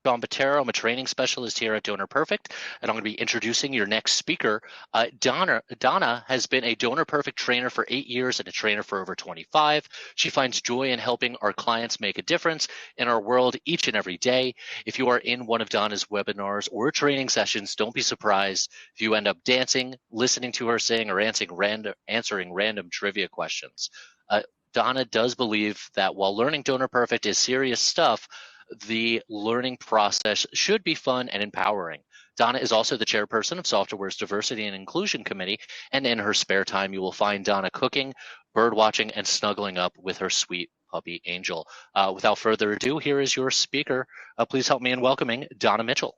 John Botero. I'm a training specialist here at Donor Perfect, and I'm going to be introducing your next speaker. Donna has been a Donor Perfect trainer for 8 years and a trainer for over 25. She finds joy in helping our clients make a difference in our world each and every day. If you are in one of Donna's webinars or training sessions, don't be surprised if you end up dancing, listening to her sing, or answering random trivia questions. Donna does believe that while learning Donor Perfect is serious stuff, the learning process should be fun and empowering. Donna is also the chairperson of Software's Diversity and Inclusion Committee, and in her spare time, you will find Donna cooking, bird watching, and snuggling up with her sweet puppy Angel. Without further ado, here is your speaker. Please help me in welcoming Donna Mitchell.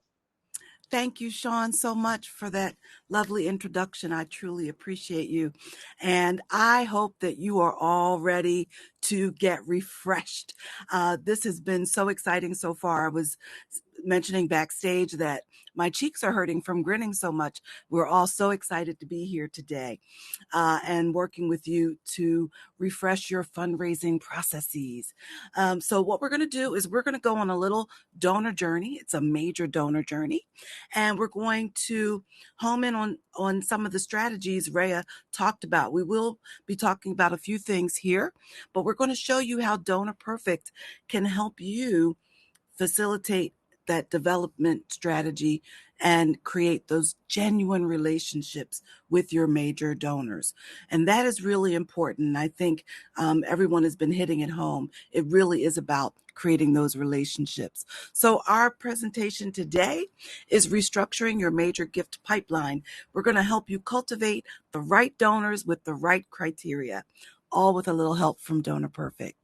Thank you, Sean, so much for that lovely introduction. I truly appreciate you. And I hope that you are all ready to get refreshed. This has been so exciting so far. I was mentioning backstage that my cheeks are hurting from grinning so much. We're all so excited to be here today and working with you to refresh your fundraising processes. So what we're going to do is we're going to go on a little donor journey. It's a major donor journey. And we're going to home in on some of the strategies Rhea talked about. We will be talking about a few things here, but we're going to show you how Donor Perfect can help you facilitate that development strategy and create those genuine relationships with your major donors. And that is really important. I think everyone has been hitting it home. It really is about creating those relationships. So our presentation today is restructuring your major gift pipeline. We're going to help you cultivate the right donors with the right criteria, all with a little help from Donor Perfect.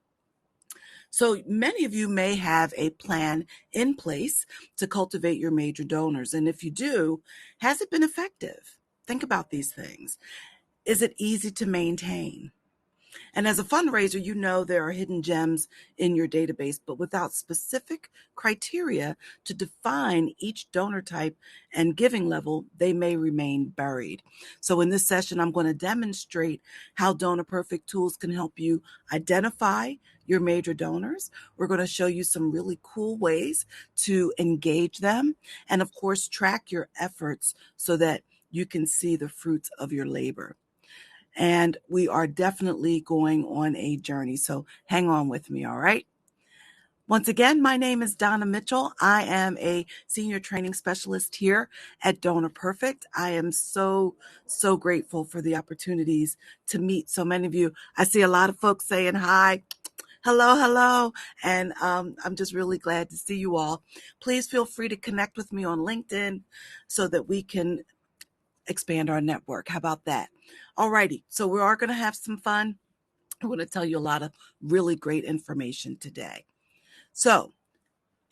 So many of you may have a plan in place to cultivate your major donors. And if you do, has it been effective? Think about these things. Is it easy to maintain? And as a fundraiser, you know there are hidden gems in your database, but without specific criteria to define each donor type and giving level, they may remain buried. So in this session, I'm going to demonstrate how Donor Perfect tools can help you identify your major donors. We're going to show you some really cool ways to engage them and, of course, track your efforts so that you can see the fruits of your labor. And we are definitely going on a journey. So hang on with me, all right? Once again, my name is Donna Mitchell. I am a senior training specialist here at Donor Perfect. I am so grateful for the opportunities to meet so many of you. I see a lot of folks saying hi. Hello. And I'm just really glad to see you all. Please feel free to connect with me on LinkedIn so that we can expand our network. How about that? All righty. So we are going to have some fun. I'm going to tell you a lot of really great information today. So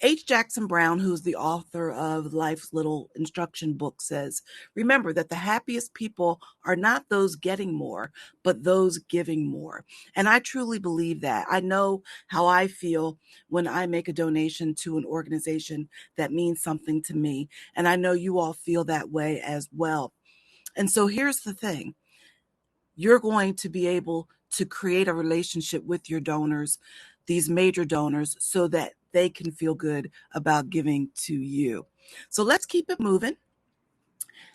H. Jackson Brown, who's the author of Life's Little Instruction Book, says, remember that the happiest people are not those getting more, but those giving more. And I truly believe that. I know how I feel when I make a donation to an organization that means something to me. And I know you all feel that way as well. And so here's the thing. You're going to be able to create a relationship with your donors, these major donors, so that they can feel good about giving to you. So let's keep it moving.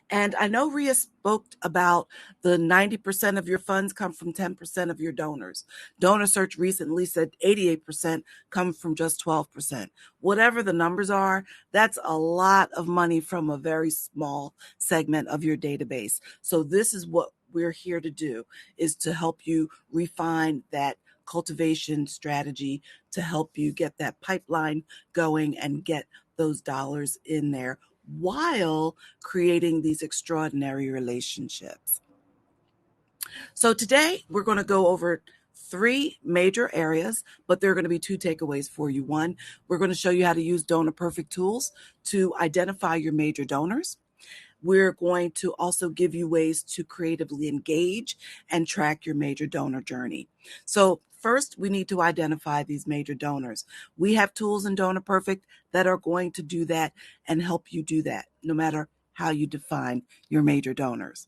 And I know Rhea spoke about the 90% of your funds come from 10% of your donors. Donor Search recently said 88% come from just 12%. Whatever the numbers are, that's a lot of money from a very small segment of your database. So this is what we're here to do, is to help you refine that cultivation strategy to help you get that pipeline going and get those dollars in there while creating these extraordinary relationships. So today we're going to go over 3 major areas, but there are going to be 2 takeaways for you. One, we're going to show you how to use Donor Perfect tools to identify your major donors. We're going to also give you ways to creatively engage and track your major donor journey. So first, we need to identify these major donors. We have tools in Donor Perfect that are going to do that and help you do that, no matter how you define your major donors.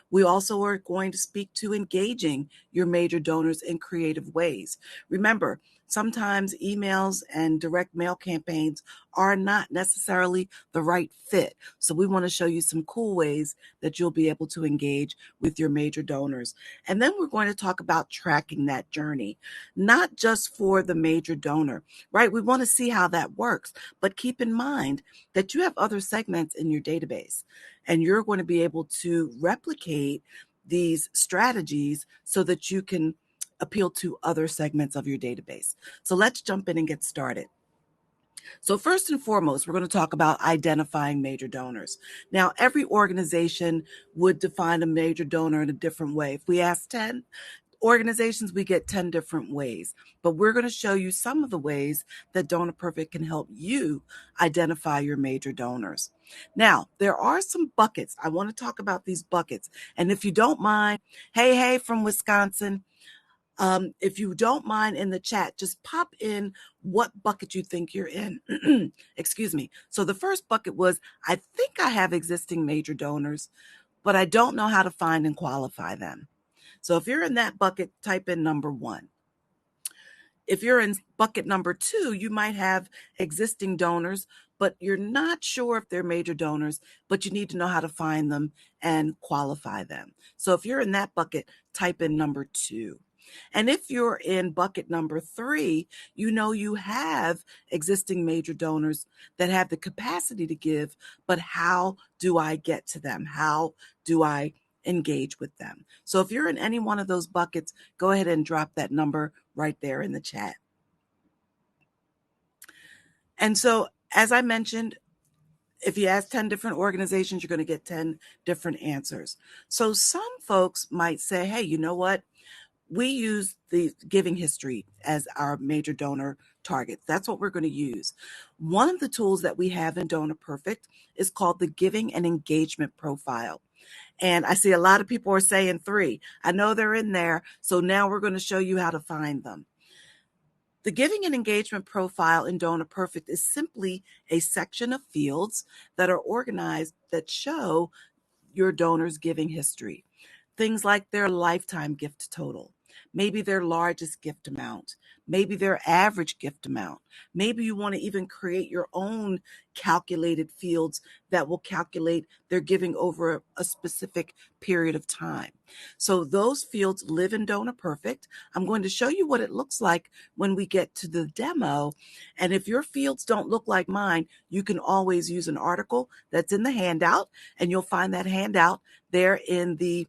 We also are going to speak to engaging your major donors in creative ways. Remember, sometimes emails and direct mail campaigns are not necessarily the right fit. So we want to show you some cool ways that you'll be able to engage with your major donors. And then we're going to talk about tracking that journey, not just for the major donor, right? We want to see how that works, but keep in mind that you have other segments in your database, and you're going to be able to replicate these strategies so that you can appeal to other segments of your database. So let's jump in and get started. So first and foremost, we're going to talk about identifying major donors. Now, every organization would define a major donor in a different way. If we ask 10 organizations, we get 10 different ways, but we're going to show you some of the ways that Donor Perfect can help you identify your major donors. Now, there are some buckets. I want to talk about these buckets. And if you don't mind, hey from Wisconsin, if you don't mind in the chat, just pop in what bucket you think you're in. Excuse me. So the first bucket was, I think I have existing major donors, but I don't know how to find and qualify them. So if you're in that bucket, type in number 1. If you're in bucket number 2, you might have existing donors, but you're not sure if they're major donors, but you need to know how to find them and qualify them. So if you're in that bucket, type in number 2. And if you're in bucket number 3, you know you have existing major donors that have the capacity to give, but how do I get to them? How do I engage with them? So if you're in any one of those buckets, go ahead and drop that number right there in the chat. And so, as I mentioned, if you ask 10 different organizations, you're going to get 10 different answers. So some folks might say, hey, you know what? We use the giving history as our major donor target. That's what we're going to use. One of the tools that we have in Donor Perfect is called the Giving and Engagement Profile. And I see a lot of people are saying 3. I know they're in there. So now we're going to show you how to find them. The Giving and Engagement Profile in Donor Perfect is simply a section of fields that are organized that show your donor's giving history. Things like their lifetime gift total, maybe their largest gift amount, maybe their average gift amount. Maybe you want to even create your own calculated fields that will calculate their giving over a specific period of time. So those fields live in Donor Perfect. I'm going to show you what it looks like when we get to the demo. And if your fields don't look like mine, you can always use an article that's in the handout, and you'll find that handout there in the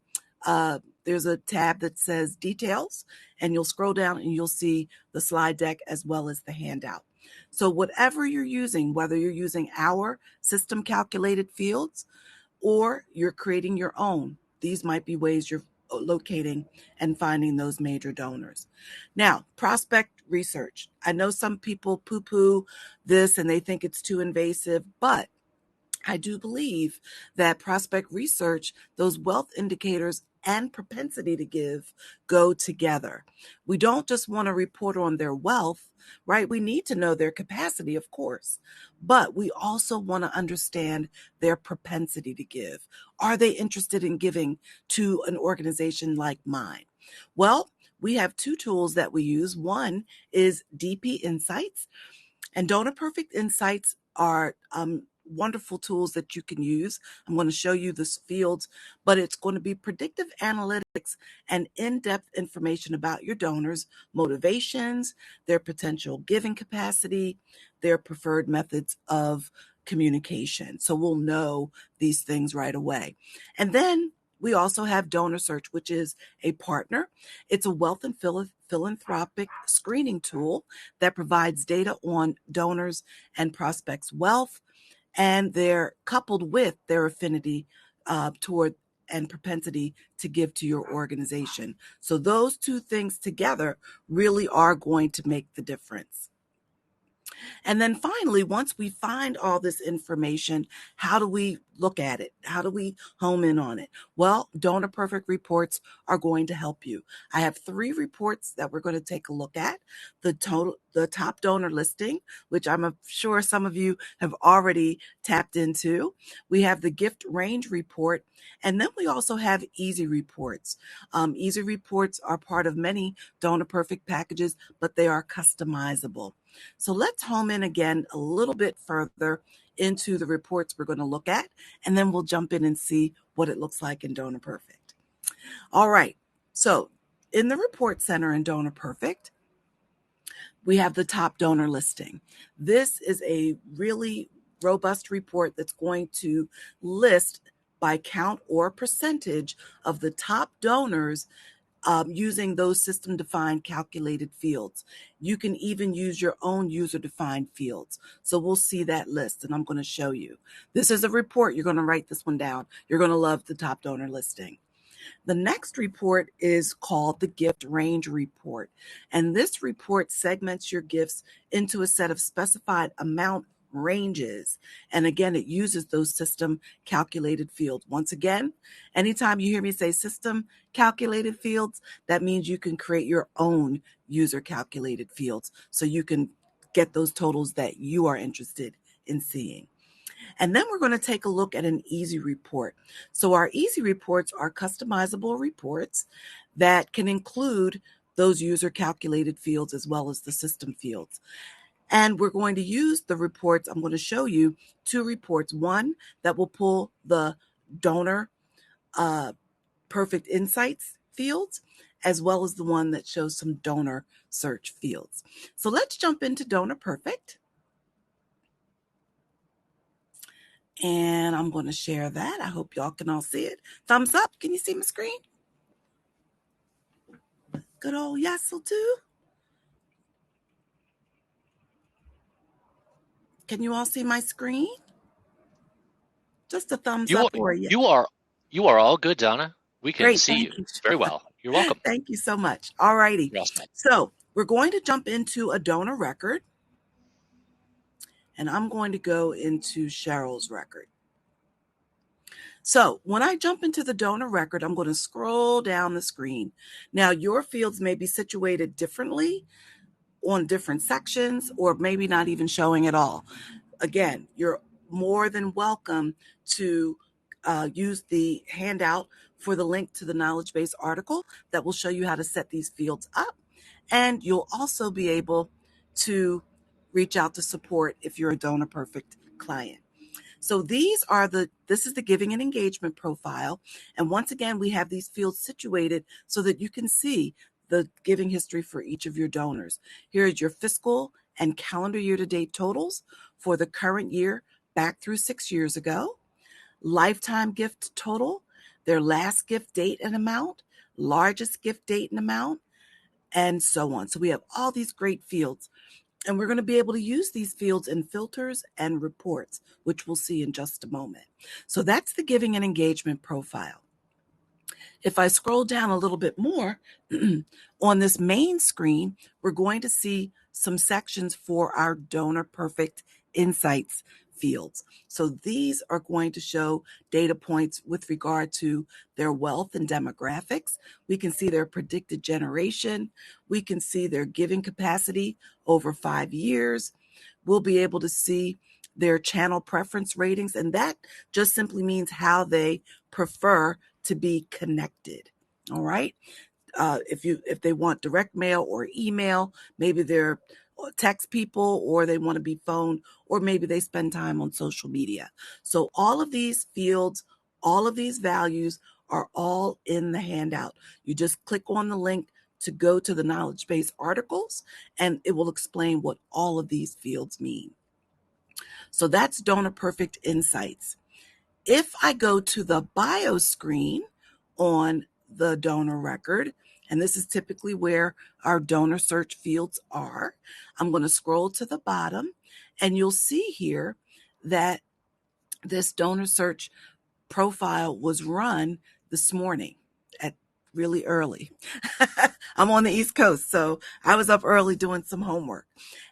there's a tab that says details, and you'll scroll down and you'll see the slide deck as well as the handout. So whatever you're using, whether you're using our system calculated fields or you're creating your own, these might be ways you're locating and finding those major donors. Now, prospect research. I know some people poo-poo this and they think it's too invasive, but I do believe that prospect research, those wealth indicators and propensity to give go together. We don't just want to report on their wealth, right? We need to know their capacity, of course, but we also want to understand their propensity to give. Are they interested in giving to an organization like mine? Well, we have 2 tools that we use. One is DP Insights, and Donor Perfect Insights are wonderful tools that you can use. I'm going to show you this fields, but it's going to be predictive analytics and in-depth information about your donors, motivations, their potential giving capacity, their preferred methods of communication. So we'll know these things right away. And then we also have Donor Search, which is a partner. It's a wealth and philanthropic screening tool that provides data on donors and prospects' wealth, and they're coupled with their affinity toward and propensity to give to your organization. So those 2 things together really are going to make the difference. And then finally, once we find all this information, how do we look at it? How do we home in on it? Well, Donor Perfect reports are going to help you. I have 3 reports that we're going to take a look at. The top donor listing, which I'm sure some of you have already tapped into. We have the gift range report, and then we also have easy reports. Easy reports are part of many Donor Perfect packages, but they are customizable. So let's home in again a little bit further into the reports we're going to look at, and then we'll jump in and see what it looks like in Donor Perfect. All right. So in the report center in Donor Perfect, we have the top donor listing. This is a really robust report that's going to list by count or percentage of the top donors using those system-defined calculated fields. You can even use your own user-defined fields. So we'll see that list, and I'm going to show you. This is a report. You're going to write this one down. You're going to love the top donor listing. The next report is called the Gift Range Report, and this report segments your gifts into a set of specified amount ranges. And again, it uses those system calculated fields. Once again, anytime you hear me say system calculated fields, that means you can create your own user calculated fields so you can get those totals that you are interested in seeing. And then we're going to take a look at an easy report. So our easy reports are customizable reports that can include those user calculated fields as well as the system fields. And we're going to use the reports. I'm going to show you 2 reports. One that will pull the donor perfect insights fields, as well as the one that shows some donor search fields. So let's jump into Donor Perfect. And I'm going to share that. I hope y'all can all see it. Thumbs up. Can you see my screen? Good old yes will do. Can you all see my screen? Just a thumbs You up are or a yes. you are all good, Donna. We can Great. see Thank you you. very well. You're welcome. Thank you so much. All righty. You're all set. So we're going to jump into a donor record. And I'm going to go into Cheryl's record. So when I jump into the donor record, I'm going to scroll down the screen. Now, your fields may be situated differently on different sections or maybe not even showing at all. Again, you're more than welcome to use the handout for the link to the knowledge base article that will show you how to set these fields up. And you'll also be able to reach out to support if you're a Donor Perfect client. So this is the giving and engagement profile. And once again, we have these fields situated so that you can see the giving history for each of your donors. Here is your fiscal and calendar year-to-date totals for the current year back through 6 years ago, lifetime gift total, their last gift date and amount, largest gift date and amount, and so on. So we have all these great fields. And we're going to be able to use these fields in filters and reports, which we'll see in just a moment. So that's the giving and engagement profile. If I scroll down a little bit more, on this main screen, we're going to see some sections for our Donor Perfect Insights fields. So these are going to show data points with regard to their wealth and demographics. We can see their predicted generation. We can see their giving capacity over 5 years. We'll be able to see their channel preference ratings, and that just simply means how they prefer to be connected. All right. If they want direct mail or email, maybe they're text people or they want to be phone, or maybe they spend time on social media. So all of these fields, all of these values are all in the handout. You just click on the link to go to the knowledge base articles, and it will explain what all of these fields mean. So that's Donor Perfect Insights. If I go to the bio screen on the donor record, and this is typically where our donor search fields are, I'm going to scroll to the bottom, and you'll see here that this donor search profile was run this morning at really early. I'm on the East Coast, so I was up early doing some homework.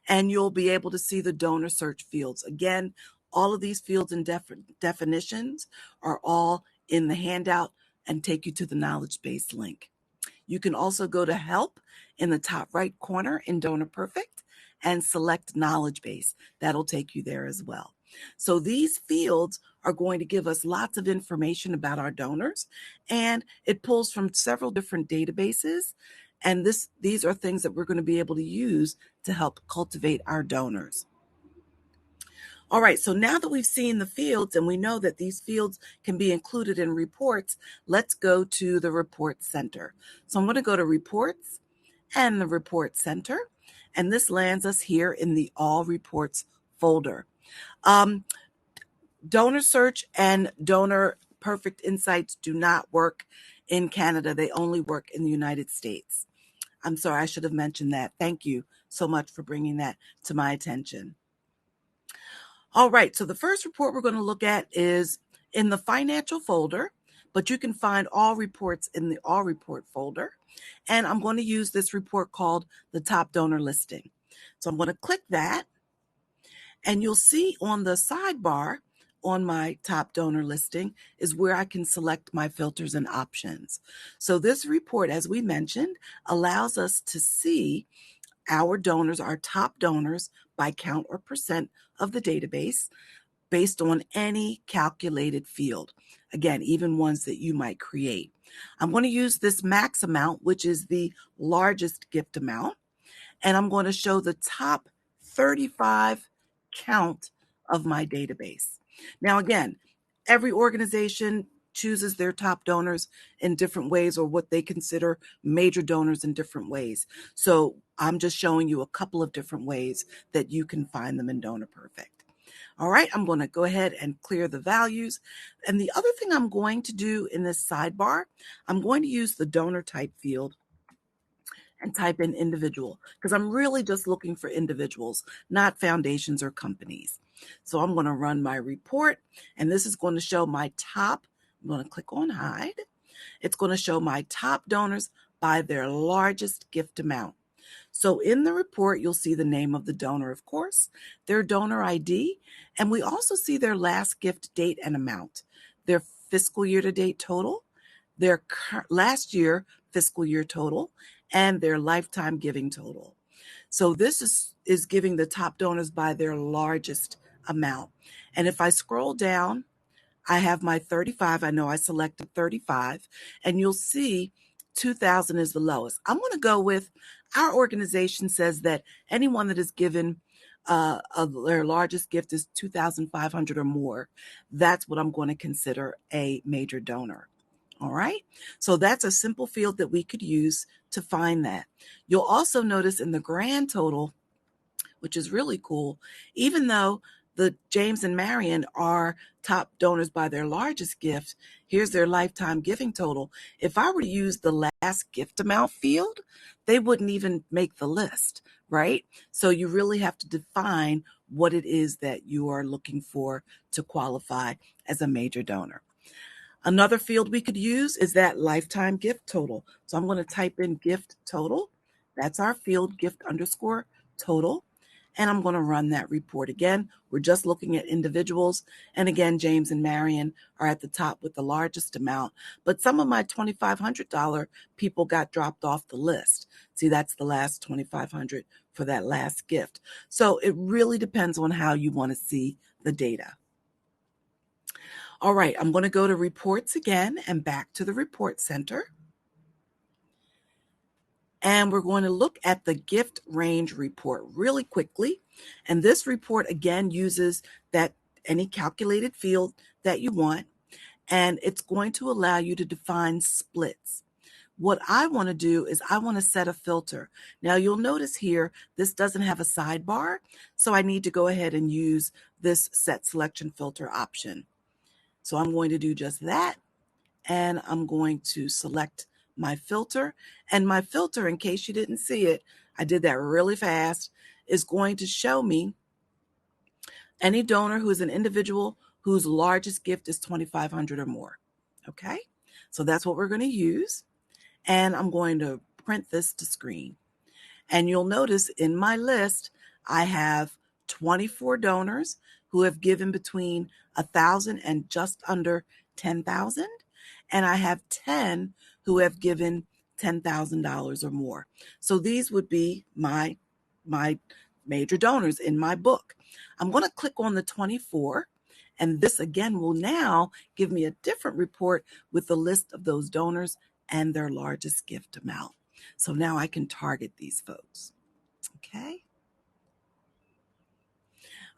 And you'll be able to see the donor search fields. Again, all of these fields and definitions are all in the handout and take you to the knowledge base link. You can also go to help in the top right corner in Donor Perfect and select knowledge base. That'll take you there as well. So these fields are going to give us lots of information about our donors, and it pulls from several different databases. And these are things that we're going to be able to use to help cultivate our donors. All right, so now that we've seen the fields and we know that these fields can be included in reports, let's go to the report center. So I'm going to go to reports and the report center, and this lands us here in the all reports folder. Donor search and donor perfect insights do not work in Canada. They only work in the United States. I'm sorry, I should have mentioned that. Thank you so much for bringing that to my attention. All right, so the first report we're going to look at is in the financial folder, but you can find all reports in the all report folder. And I'm going to use this report called the top donor listing. So I'm going to click that, and you'll see on the sidebar on my top donor listing is where I can select my filters and options. So this report, as we mentioned, allows us to see our donors, our top donors, by count or percent of the database based on any calculated field. Again, even ones that you might create. I'm going to use this max amount, which is the largest gift amount, and I'm going to show the top 35 count of my database. Now, again, every organization chooses their top donors in different ways, or what they consider major donors in different ways. So I'm just showing you a couple of different ways that you can find them in Donor Perfect. All right, I'm going to go ahead and clear the values. And the other thing I'm going to do in this sidebar, I'm going to use the donor type field and type in individual, because I'm really just looking for individuals, not foundations or companies. So I'm going to run my report, and this is going to show my top. I'm going to click on hide. It's going to show my top donors by their largest gift amount. So in the report, you'll see the name of the donor, of course, their donor ID, and we also see their last gift date and amount, their fiscal year to date total, their last year fiscal year total, and their lifetime giving total. So this is giving the top donors by their largest amount. And if I scroll down, I have my 35. I know I selected 35, and you'll see 2,000 is the lowest. I'm going to go with, our organization says that anyone that is given their largest gift is 2,500 or more. That's what I'm going to consider a major donor. All right, so that's a simple field that we could use to find that. You'll also notice in the grand total, which is really cool, even though the James and Marion are top donors by their largest gift, here's their lifetime giving total. If I were to use the last gift amount field, they wouldn't even make the list, right? So you really have to define what it is that you are looking for to qualify as a major donor. Another field we could use is that lifetime gift total. So I'm going to type in gift total. That's our field, gift underscore total. And I'm going to run that report again. We're just looking at individuals. And again, James and Marion are at the top with the largest amount. But some of my $2,500 people got dropped off the list. See, that's the last $2,500 for that last gift. So it really depends on how you want to see the data. All right, I'm going to go to reports again and back to the report center. And we're going to look at the gift range report really quickly. And this report again uses that any calculated field that you want, and it's going to allow you to define splits. What I want to do is I want to set a filter. Now you'll notice here, this doesn't have a sidebar, so I need to go ahead and use this set selection filter option. So I'm going to do just that, and I'm going to select my filter. And my filter, in case you didn't see it, I did that really fast, is going to show me any donor who is an individual whose largest gift is $2,500 or more. Okay, so that's what we're going to use. and I'm going to print this to screen. And you'll notice in my list, I have 24 donors who have given between 1,000 and just under 10,000. And I have 10 who have given $10,000 or more. So these would be my major donors in my book. I'm going to click on the 24. And this again will now give me a different report with the list of those donors and their largest gift amount. So now I can target these folks. Okay.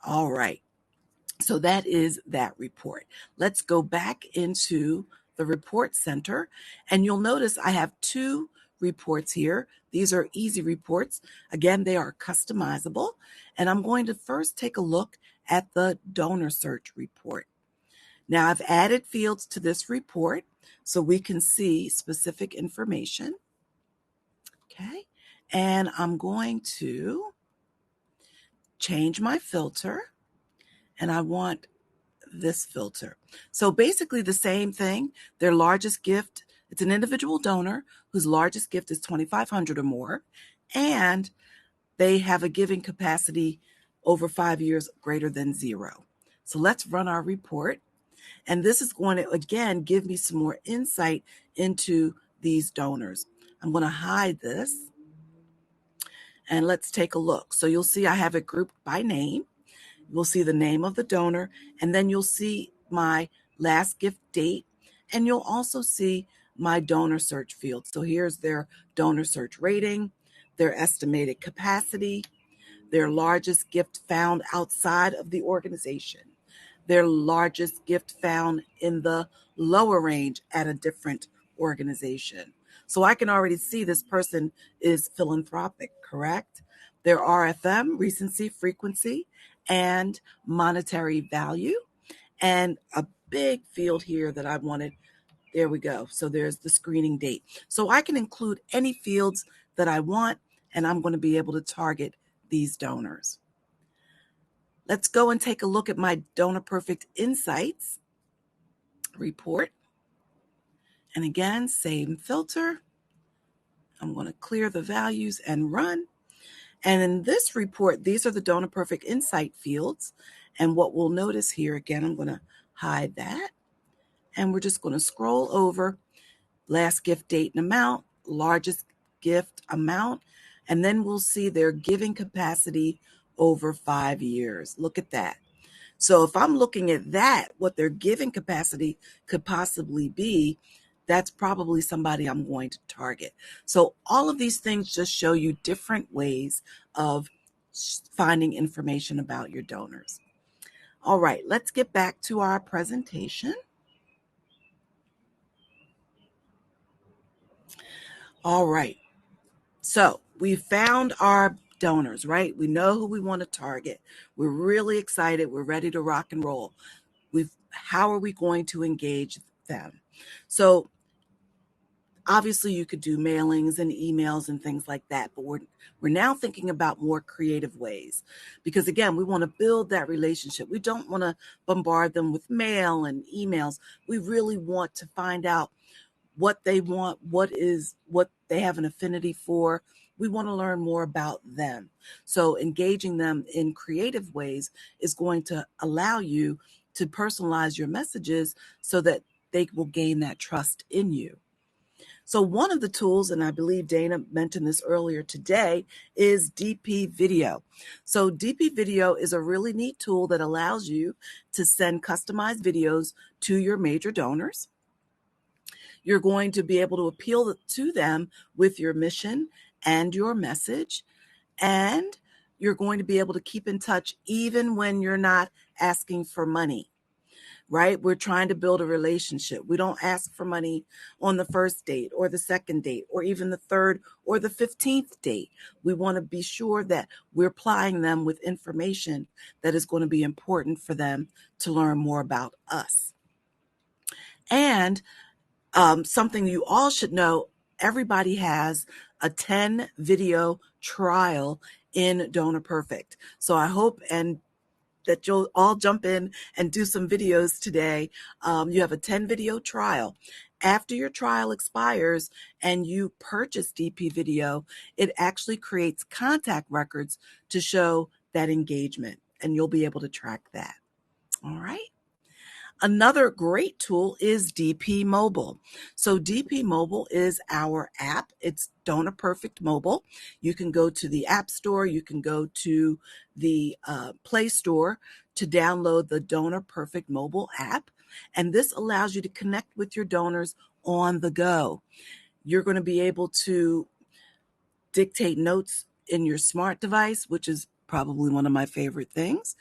All right. So that is that report. Let's go back into the report center, and you'll notice I have two reports here. These are easy reports. Again, they are customizable, and I'm going to first take a look at the donor search report. Now I've added fields to this report so we can see specific information. Okay. And I'm going to change my filter, and I want this filter. So basically the same thing. Their largest gift, it's an individual donor whose largest gift is $2,500 or more, and they have a giving capacity over 5 years greater than 0. So let's run our report. And this is going to, again, give me some more insight into these donors. I'm going to hide this, and let's take a look. So you'll see I have it grouped by name. You'll see the name of the donor, and then you'll see my last gift date, and you'll also see my donor search field. So here's their donor search rating, their estimated capacity, their largest gift found outside of the organization, their largest gift found in the lower range at a different organization. So I can already see this person is philanthropic, correct? Their RFM, recency, frequency, and monetary value. And a big field here that I wanted. There we go. So there's the screening date. So I can include any fields that I want, and I'm going to be able to target these donors. Let's go and take a look at my Donor Perfect Insights report. And again, same filter. I'm going to clear the values and run. And in this report, these are the Donor Perfect Insight fields. And what we'll notice here, again, I'm going to hide that. And we're just going to scroll over last gift date and amount, largest gift amount, and then we'll see their giving capacity over 5 years. Look at that. So if I'm looking at that, what their giving capacity could possibly be, that's probably somebody I'm going to target. So all of these things just show you different ways of finding information about your donors. All right, let's get back to our presentation. All right, so we found our donors, right? We know who we want to target. We're really excited. We're ready to rock and roll. How are we going to engage them? So obviously you could do mailings and emails and things like that, but we're now thinking about more creative ways, because again, we want to build that relationship. We don't want to bombard them with mail and emails. We really want to find out what they want, what they have an affinity for. We want to learn more about them. So engaging them in creative ways is going to allow you to personalize your messages so that they will gain that trust in you. So one of the tools, and I believe Dana mentioned this earlier today, is DP Video. So DP Video is a really neat tool that allows you to send customized videos to your major donors. You're going to be able to appeal to them with your mission and your message, and you're going to be able to keep in touch even when you're not asking for money. Right? We're trying to build a relationship. We don't ask for money on the first date or the second date or even the third or the 15th date. We want to be sure that we're applying them with information that is going to be important for them to learn more about us. And something you all should know, everybody has a 10 video trial in Donor Perfect. So I hope and that you'll all jump in and do some videos today. You have a 10 video trial. After your trial expires and you purchase DP Video, it actually creates contact records to show that engagement, and you'll be able to track that. All right. Another great tool is DP Mobile. So DP Mobile is our app. It's Donor Perfect Mobile. You can go to the App Store. You can go to the Play Store to download the Donor Perfect Mobile app. And this allows you to connect with your donors on the go. You're going to be able to dictate notes in your smart device, which is probably one of my favorite things.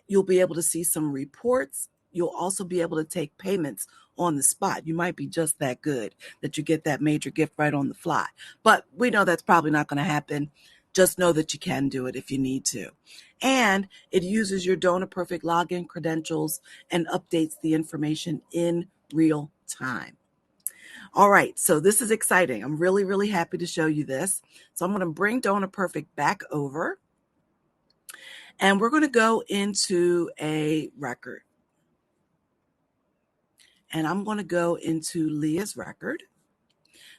You'll be able to see some reports. You'll also be able to take payments on the spot. You might be just that good that you get that major gift right on the fly. But we know that's probably not going to happen. Just know that you can do it if you need to. And it uses your Donor Perfect login credentials and updates the information in real time. All right, so this is exciting. I'm really, really happy to show you this. So I'm going to bring Donor Perfect back over. And we're going to go into a record. And I'm going to go into Leah's record.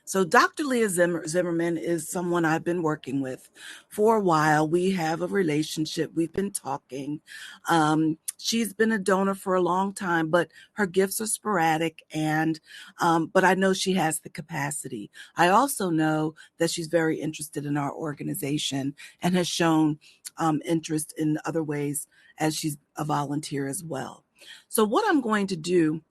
So Dr. Leah Zimmerman is someone I've been working with for a while. We have a relationship. We've been talking. She's been a donor for a long time, but her gifts are sporadic. But I know she has the capacity. I also know that she's very interested in our organization and has shown interest in other ways as she's a volunteer as well. So what I'm going to do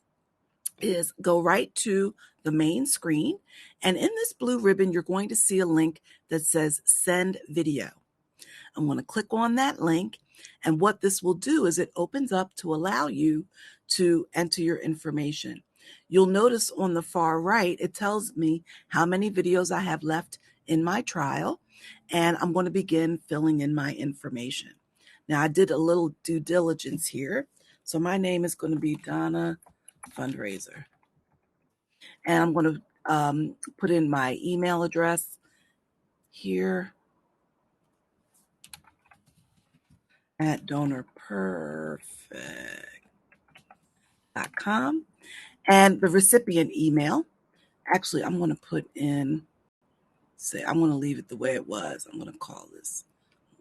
is go right to the main screen. And in this blue ribbon, you're going to see a link that says send video. I'm going to click on that link. And what this will do is it opens up to allow you to enter your information. You'll notice on the far right, it tells me how many videos I have left in my trial. And I'm going to begin filling in my information. Now, I did a little due diligence here. So my name is going to be Donna Fundraiser. And I'm going to put in my email address here at donorperfect.com. And the recipient email, actually, I'm going to put in, I'm going to leave it the way it was. I'm going to call this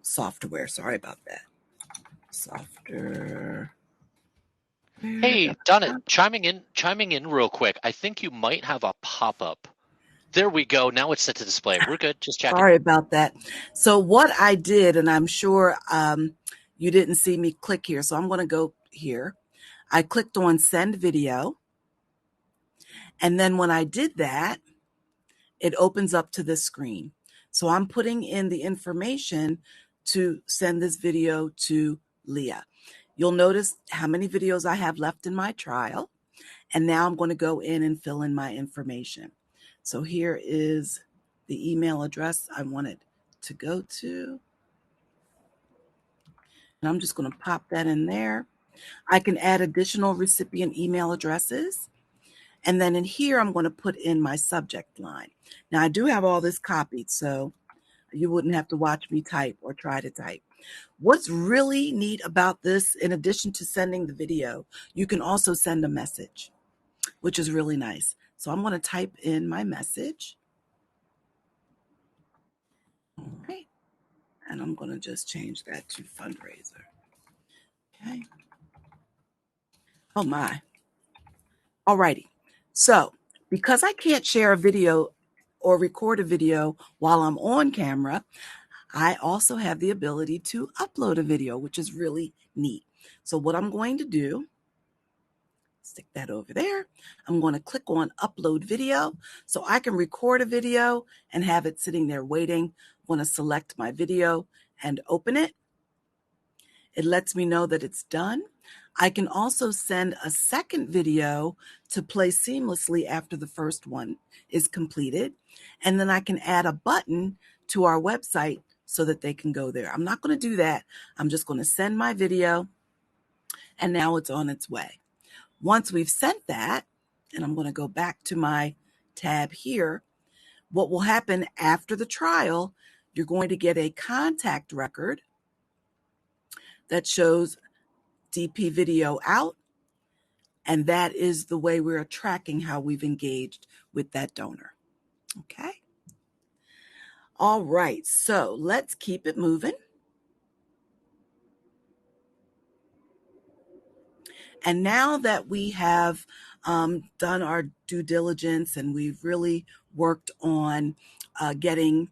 software. Sorry about that. Software. Hey, Donna, chiming in real quick. I think you might have a pop-up. There we go. Now it's set to display. We're good. Just checking. Sorry about that. So what I did, and I'm sure you didn't see me click here, so I'm going to go here. I clicked on send video. And then when I did that, it opens up to this screen. So I'm putting in the information to send this video to Leah. You'll notice how many videos I have left in my trial. And now I'm going to go in and fill in my information. So here is the email address I wanted to go to. And I'm just going to pop that in there. I can add additional recipient email addresses. And then in here, I'm going to put in my subject line. Now, I do have all this copied, so you wouldn't have to watch me type or try to type. What's really neat about this, in addition to sending the video, you can also send a message, which is really nice. So I'm going to type in my message. All right. And I'm going to just change that to fundraiser. Okay. Oh, my. All righty. So because I can't share a video or record a video while I'm on camera, I also have the ability to upload a video, which is really neat. So what I'm going to do, stick that over there. I'm going to click on upload video so I can record a video and have it sitting there waiting. I'm going to select my video and open it. It lets me know that it's done. I can also send a second video to play seamlessly after the first one is completed. And then I can add a button to our website so that they can go there. I'm not going to do that. I'm just going to send my video, and now it's on its way. Once we've sent that, and I'm going to go back to my tab here, what will happen after the trial, you're going to get a contact record that shows DP video out, and that is the way we're tracking how we've engaged with that donor. Okay. All right, so let's keep it moving. And now that we have done our due diligence and we've really worked on getting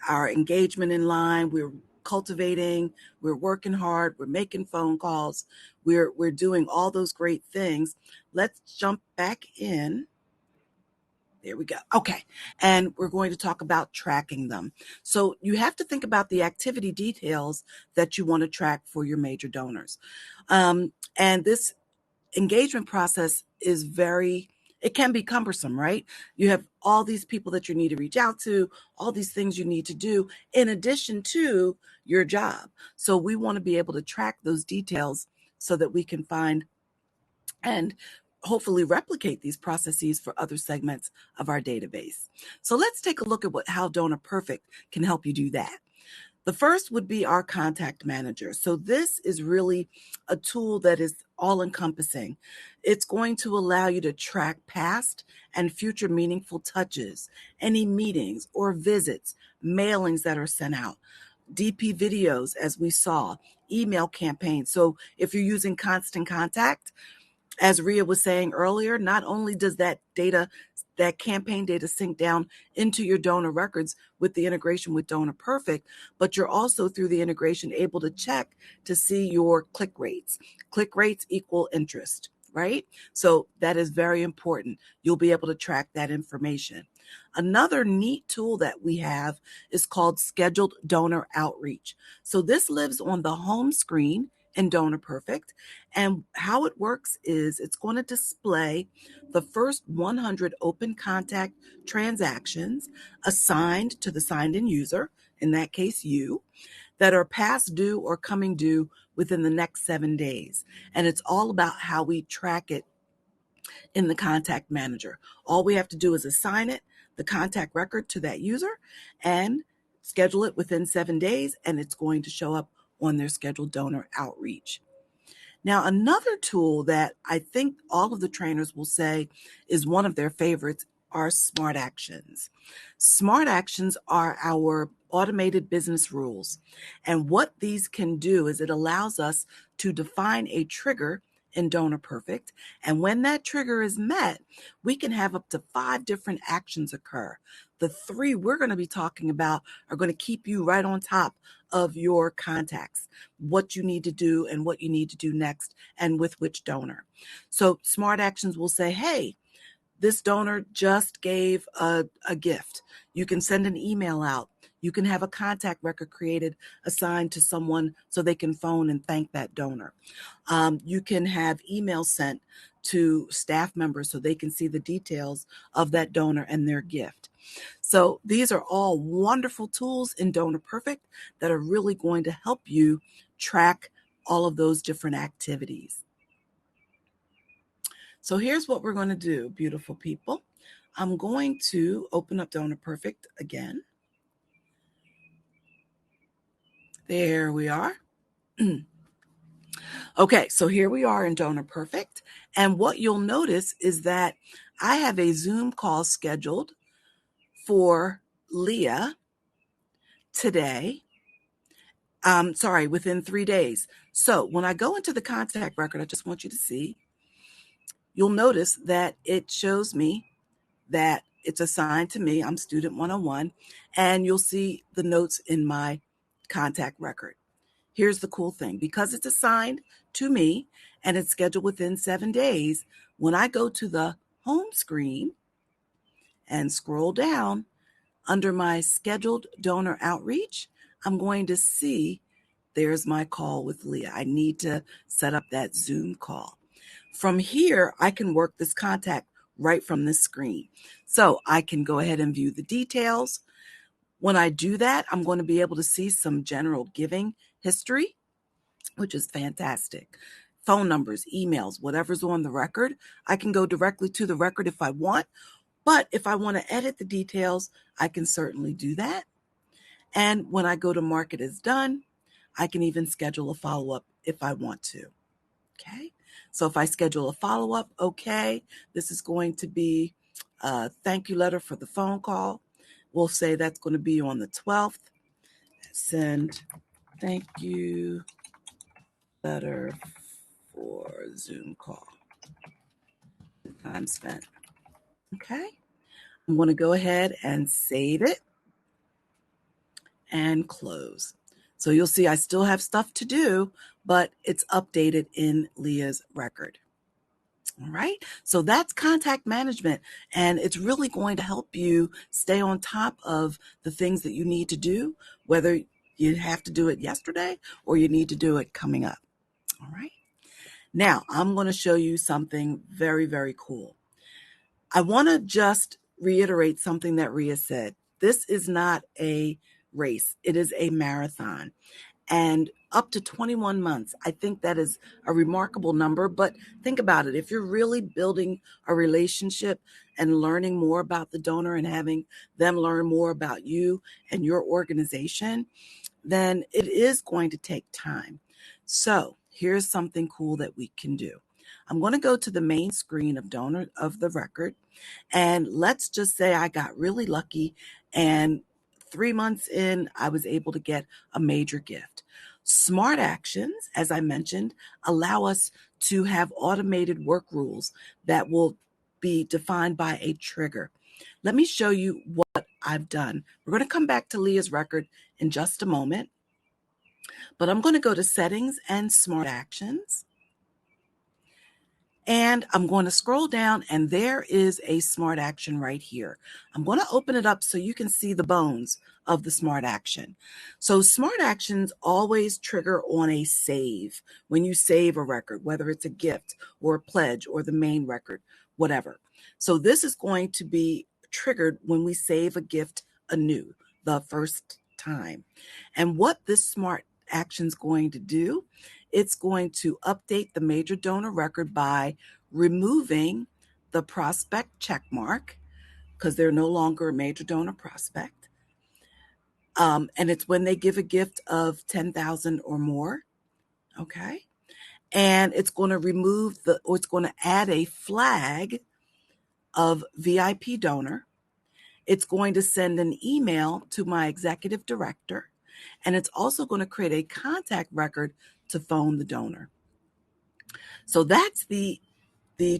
our engagement in line, we're cultivating, we're working hard, we're making phone calls, we're doing all those great things. Let's jump back in. There we go. Okay. And we're going to talk about tracking them. So you have to think about the activity details that you want to track for your major donors. And this engagement process is it can be cumbersome, right? You have all these people that you need to reach out to, all these things you need to do in addition to your job. So we want to be able to track those details so that we can find and hopefully replicate these processes for other segments of our database. So let's take a look at how Donor Perfect can help you do that. The first would be our contact manager. So this is really a tool that is all encompassing. It's going to allow you to track past and future meaningful touches, any meetings or visits, mailings that are sent out, DP videos, as we saw, email campaigns. So if you're using Constant Contact, as Ria was saying earlier, not only does that campaign data sync down into your donor records with the integration with Donor Perfect, but you're also through the integration able to check to see your click rates. Click rates equal interest, right? So that is very important. You'll be able to track that information. Another neat tool that we have is called Scheduled Donor Outreach. So this lives on the home screen in Donor Perfect. And how it works is it's going to display the first 100 open contact transactions assigned to the signed in user, in that case you, that are past due or coming due within the next 7 days. And it's all about how we track it in the contact manager. All we have to do is assign it, the contact record, to that user and schedule it within 7 days, and it's going to show up on their scheduled donor outreach. Now, another tool that I think all of the trainers will say is one of their favorites are Smart Actions. Smart Actions are our automated business rules. And what these can do is it allows us to define a trigger in Donor Perfect. And when that trigger is met, we can have up to 5 different actions occur. The 3 we're going to be talking about are going to keep you right on top of your contacts, what you need to do and what you need to do next and with which donor. So Smart Actions will say, hey, this donor just gave a gift. You can send an email out. You can have a contact record created assigned to someone so they can phone and thank that donor. You can have emails sent to staff members so they can see the details of that donor and their gift. So these are all wonderful tools in Donor Perfect that are really going to help you track all of those different activities. So here's what we're going to do, beautiful people. I'm going to open up Donor Perfect again. There we are. Okay, so here we are in Donor Perfect. And what you'll notice is that I have a Zoom call scheduled for Leah today. Within 3 days. So when I go into the contact record, I just want you to see, you'll notice that it shows me that it's assigned to me. I'm student 101, and you'll see the notes in my contact record. Here's the cool thing. Because it's assigned to me and it's scheduled within 7 days, when I go to the home screen and scroll down under my scheduled donor outreach, I'm going to see there's my call with Leah. I need to set up that Zoom call. From here, I can work this contact right from this screen. So I can go ahead and view the details. When I do that, I'm going to be able to see some general giving history, which is fantastic. Phone numbers, emails, whatever's on the record. I can go directly to the record if I want, but if I want to edit the details, I can certainly do that. And when I go to mark it as done, I can even schedule a follow-up if I want to. Okay. So if I schedule a follow-up, okay, this is going to be a thank you letter for the phone call. We'll say that's going to be on the 12th. Send thank you letter for Zoom call. Time spent. Okay. I'm going to go ahead and save it and close. So you'll see I still have stuff to do, but it's updated in Leah's record. All right. So that's contact management, and it's really going to help you stay on top of the things that you need to do, whether you have to do it yesterday or you need to do it coming up. All right. Now I'm going to show you something very, very cool. I want to just reiterate something that Ria said. This is not a race. It is a marathon. And up to 21 months. I think that is a remarkable number, but think about it. If you're really building a relationship and learning more about the donor and having them learn more about you and your organization, then it is going to take time. So here's something cool that we can do. I'm going to go to the main screen of donor of the record, and let's just say I got really lucky and 3 months in, I was able to get a major gift. Smart actions, as I mentioned, allow us to have automated work rules that will be defined by a trigger. Let me show you what I've done. We're going to come back to Leah's record in just a moment, but I'm going to go to settings and smart actions. And I'm going to scroll down, and there is a smart action right here. I'm going to open it up so you can see the bones of the smart action. So smart actions always trigger on a save. When you save a record, whether it's a gift or a pledge or the main record, whatever. So this is going to be triggered when we save a gift anew, the first time. And what this smart action is going to do, it's going to update the major donor record by removing the prospect check mark because they're no longer a major donor prospect. And it's when they give a gift of 10,000 or more. Okay. And it's going to it's going to add a flag of VIP donor. It's going to send an email to my executive director, and it's also going to create a contact record to phone the donor. So that's the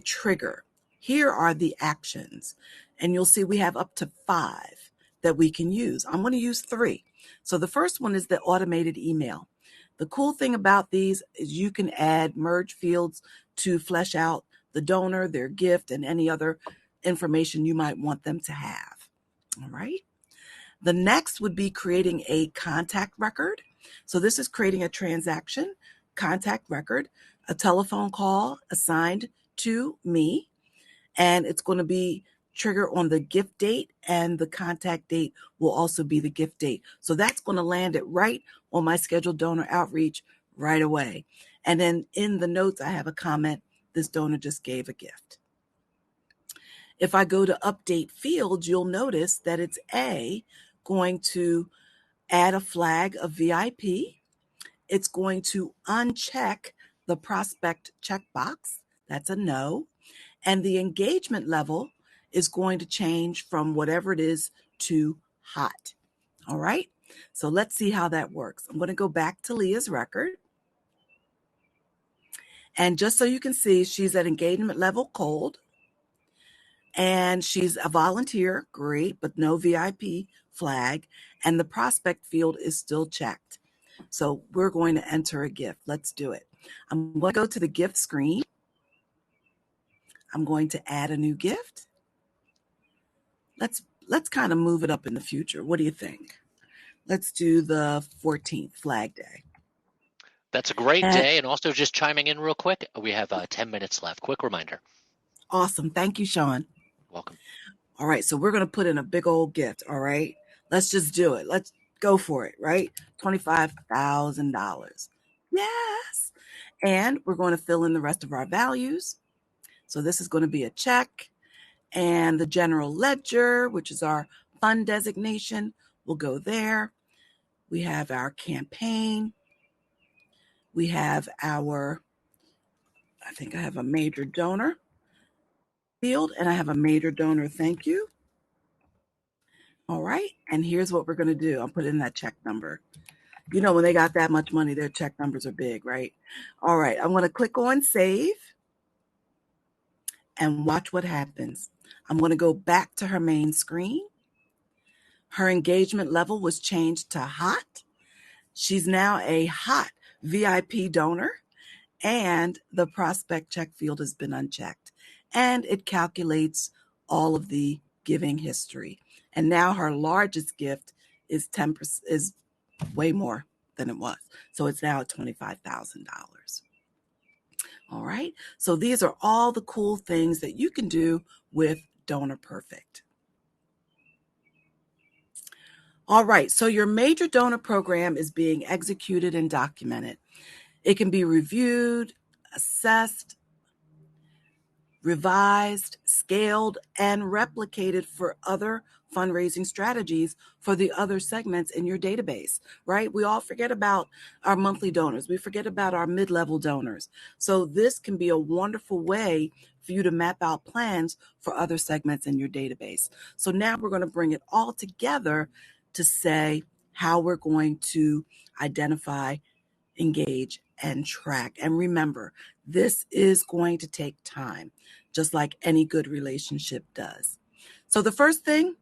trigger. Here are the actions, and you'll see we have up to 5 that we can use. I'm going to use 3. So the first one is the automated email. The cool thing about these is you can add merge fields to flesh out the donor, their gift, and any other information you might want them to have. All right. The next would be creating a contact record. So this is creating a transaction contact record, a telephone call assigned to me, and it's going to be trigger on the gift date, and the contact date will also be the gift date. So that's going to land it right on my scheduled donor outreach right away. And then in the notes, I have a comment, this donor just gave a gift. If I go to update fields, you'll notice that it's going to add a flag of VIP. It's going to uncheck the prospect checkbox. That's a no. And the engagement level is going to change from whatever it is to hot. All right. So let's see how that works. I'm going to go back to Leah's record. And just so you can see, she's at engagement level cold. And she's a volunteer, great, but no VIP flag. And the prospect field is still checked. So we're going to enter a gift. Let's do it. I'm going to go to the gift screen. I'm going to add a new gift. Let's kind of move it up in the future. What do you think? Let's do the 14th, Flag Day. That's a great And day. And also just chiming in real quick, we have 10 minutes left. Quick reminder. awesome. Thank you, Sean. Welcome. All right. So we're going to put in a big old gift. All right. Let's just do it. Let's go for it. Right. $25,000. Yes. And we're going to fill in the rest of our values. So this is going to be a check, and the general ledger, which is our fund designation, will go there. We have our campaign. We have I think I have a major donor field, and I have a major donor thank you. All right, and here's what we're going to do. I'll put in that check number. You know, when they got that much money, their check numbers are big, right? All right, I'm going to click on save and watch what happens. I'm going to go back to her main screen. Her engagement level was changed to hot. She's now a hot VIP donor, and the prospect check field has been unchecked. And it calculates all of the giving history. And now her largest gift is 10%, is way more than it was. So it's now at $25,000. All right. So these are all the cool things that you can do with Donor Perfect. All right. So your major donor program is being executed and documented. It can be reviewed, assessed, revised, scaled, and replicated for other fundraising strategies for the other segments in your database, right? We all forget about our monthly donors. We forget about our mid-level donors. So this can be a wonderful way for you to map out plans for other segments in your database. So now we're going to bring it all together to say how we're going to identify, engage, and track. And remember, this is going to take time, just like any good relationship does. So the first thing,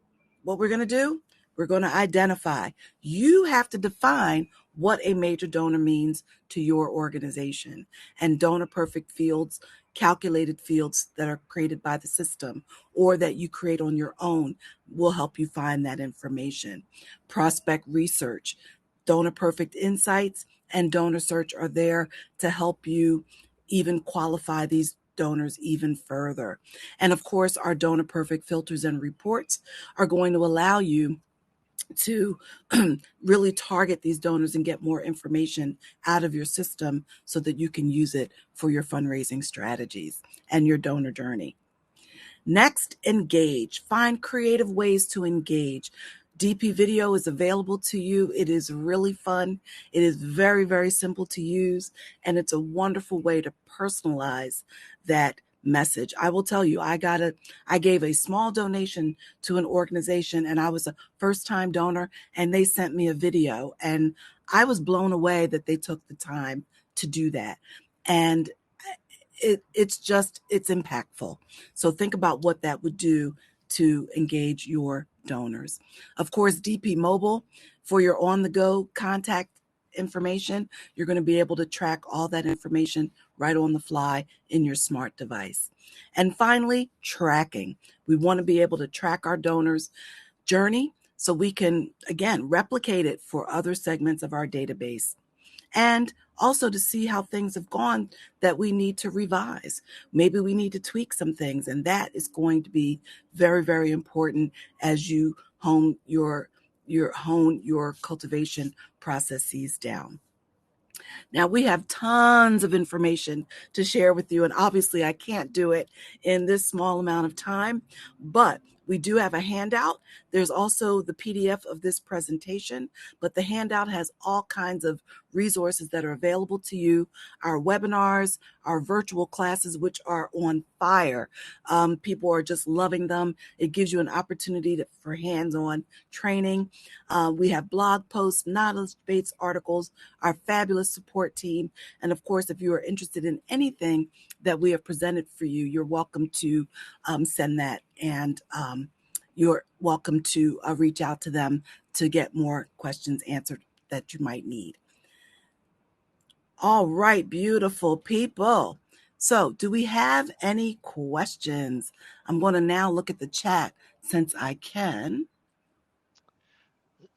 what we're going to do, we're going to identify. You have to define what a major donor means to your organization. And Donor Perfect fields, calculated fields that are created by the system or that you create on your own, will help you find that information. Prospect research, Donor Perfect insights, and Donor Search are there to help you even qualify these donors even further. And of course, our Donor Perfect filters and reports are going to allow you to really target these donors and get more information out of your system so that you can use it for your fundraising strategies and your donor journey. Next, engage. Find creative ways to engage. DP video is available to you. It is really fun. It is very, very simple to use, and it's a wonderful way to personalize that message. I will tell you, I gave a small donation to an organization, and I was a first-time donor, and they sent me a video, and I was blown away that they took the time to do that. And it's impactful. So think about what that would do to engage your donors. Of course, DP Mobile, for your on-the-go contact information, you're going to be able to track all that information right on the fly in your smart device. And finally, tracking. We want to be able to track our donors' journey so we can, again, replicate it for other segments of our database. And also to see how things have gone that we need to revise. Maybe we need to tweak some things, and that is going to be very, very important as you hone your cultivation processes down. Now, we have tons of information to share with you, and obviously I can't do it in this small amount of time, but we do have a handout. There's also the PDF of this presentation, but the handout has all kinds of resources that are available to you. Our webinars, our virtual classes, which are on fire. People are just loving them. It gives you an opportunity for hands-on training. We have blog posts, knowledge-based articles, our fabulous support team. And of course, if you are interested in anything that we have presented for you, you're welcome to send that, and you're welcome to reach out to them to get more questions answered that you might need. All right, beautiful people. So do we have any questions? I'm going to now look at the chat since I can.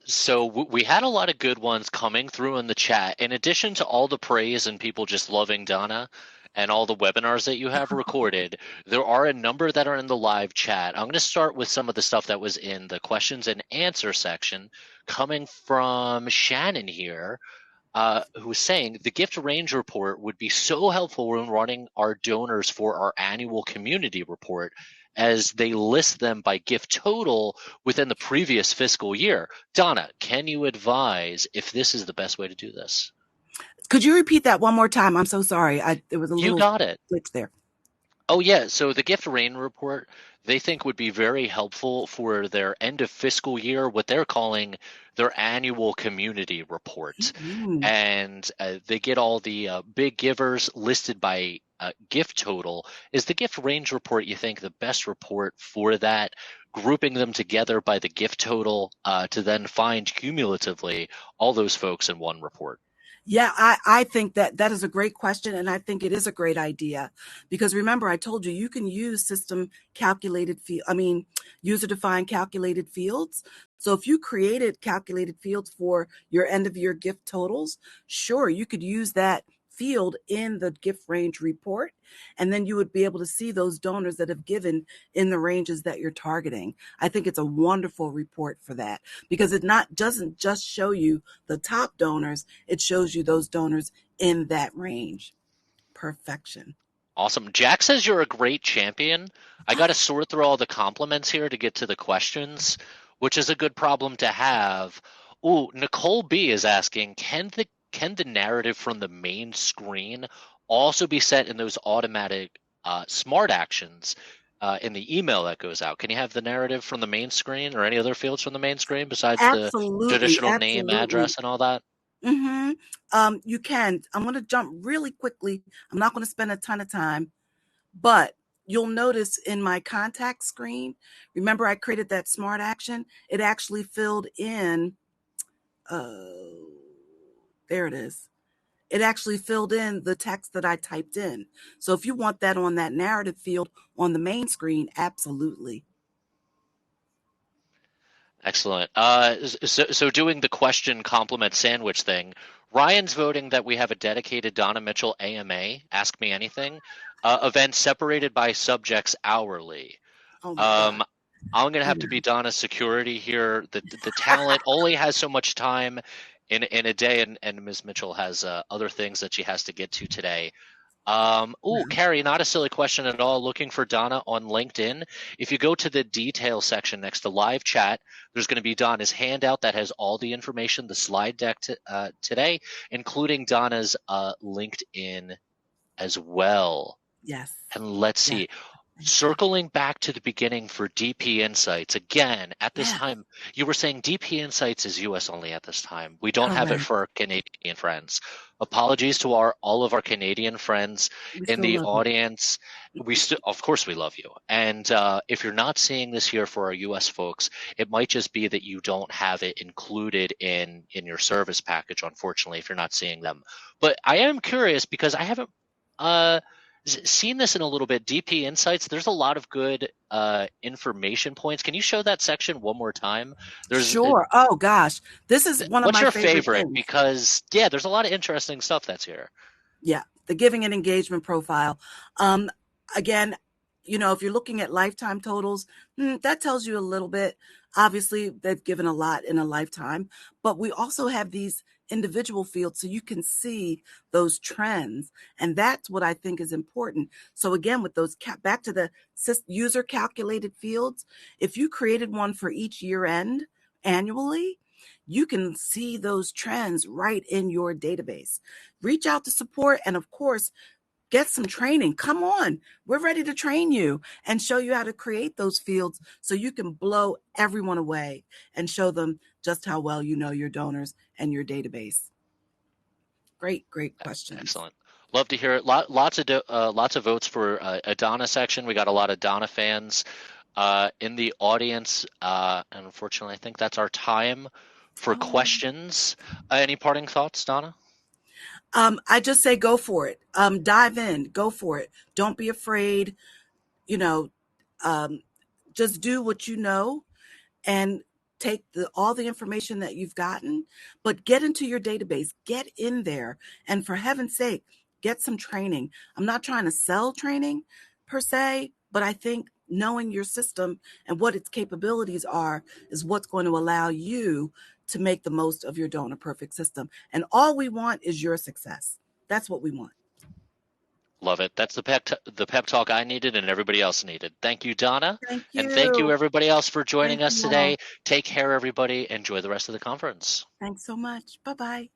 So we had a lot of good ones coming through in the chat. In addition to all the praise and people just loving Donna and all the webinars that you have recorded, there are a number that are in the live chat. I'm going to start with some of the stuff that was in the questions and answer section, coming from Shannon here, who was saying the gift range report would be so helpful when running our donors for our annual community report, as they list them by gift total within the previous fiscal year. Donna, can you advise if this is the best way to do this? Could you repeat that one more time? I'm so sorry. There was a You little got it. glitch there. Oh yeah, so the gift rain report they think would be very helpful for their end of fiscal year, what they're calling their annual community report. Mm. And they get all the big givers listed by gift total. Is the gift range report, you think, the best report for that? Grouping them together by the gift total to then find cumulatively all those folks in one report. Yeah, I think that that is a great question. And I think it is a great idea because remember, I told you, you can use system calculated field, I mean, user defined calculated fields. So if you created calculated fields for your end of year gift totals, sure, you could use that field in the gift range report. And then you would be able to see those donors that have given in the ranges that you're targeting. I think it's a wonderful report for that because it not doesn't just show you the top donors, it shows you those donors in that range. Perfection. Awesome. Jack says you're a great champion. I got to sort through all the compliments here to get to the questions, which is a good problem to have. Ooh, Nicole B is asking, can the narrative from the main screen also be set in those automatic smart actions in the email that goes out? Can you have the narrative from the main screen or any other fields from the main screen besides the Absolutely, traditional name, absolutely. address, and all that? hmm you can. I'm going to jump really quickly. I'm not going to spend a ton of time, but you'll notice in my contact screen, remember I created that smart action? It actually filled in, uh, there it is. It actually filled in the text that I typed in. So if you want that on that narrative field on the main screen, absolutely. Excellent. So doing the question compliment sandwich thing, Ryan's voting that we have a dedicated Donna Mitchell AMA, Ask Me Anything, event separated by subjects hourly. Oh my God. Um, I'm gonna have to be Yeah. Donna's security here. The talent only has so much time in a day, and Ms. Mitchell has other things that she has to get to today. Yeah. Carrie, not a silly question at all. Looking for Donna on LinkedIn. If you go to the details section next to live chat, there's going to be Donna's handout that has all the information, the slide deck today, including Donna's LinkedIn as well. Yes. And let's Yes. see. Thank you. Circling back to the beginning for DP Insights, again, at this Yes. time, you were saying DP Insights is US only at this time. We don't have it Correct. for our Canadian friends. Apologies to all of our Canadian friends We in still the love you. audience. Of course, we love you. And if you're not seeing this here for our US folks, it might just be that you don't have it included in your service package, unfortunately, if you're not seeing them. But I am curious because I haven't. Uh, seen this in a little bit. DP Insights, there's a lot of good information points. Can you show that section one more time? There's Sure. Oh gosh. This is one of what's my your favorite favorite? things. Because yeah, there's a lot of interesting stuff that's here. Yeah, the giving and engagement profile. Um, again, if you're looking at lifetime totals, that tells you a little bit. Obviously, they've given a lot in a lifetime, but we also have these individual fields so you can see those trends. And that's what I think is important. So again, with those back to the user calculated fields, if you created one for each year end annually, you can see those trends right in your database. Reach out to support and, of course, get some training. Come on, we're ready to train you and show you how to create those fields so you can blow everyone away and show them just how well you know your donors and your database. Great, great questions. Excellent. Love to hear it. Lots of votes for a Donna section. We got a lot of Donna fans in the audience. And unfortunately, I think that's our time for Oh, questions. Any parting thoughts, Donna? I just say go for it. Dive in, go for it. Don't be afraid. You know, um, just do what you know and take all the information that you've gotten, but get into your database, get in there, and for heaven's sake, get some training. I'm not trying to sell training per se, but I think knowing your system and what its capabilities are is what's going to allow you to make the most of your donor perfect system. And all we want is your success. That's what we want. Love it. That's the pep talk I needed and everybody else needed. Thank you, Donna. Thank And thank you, you. everybody else, for Thank joining us you all. today. Take care, everybody. Enjoy the rest of the conference. Thanks so much. Bye bye.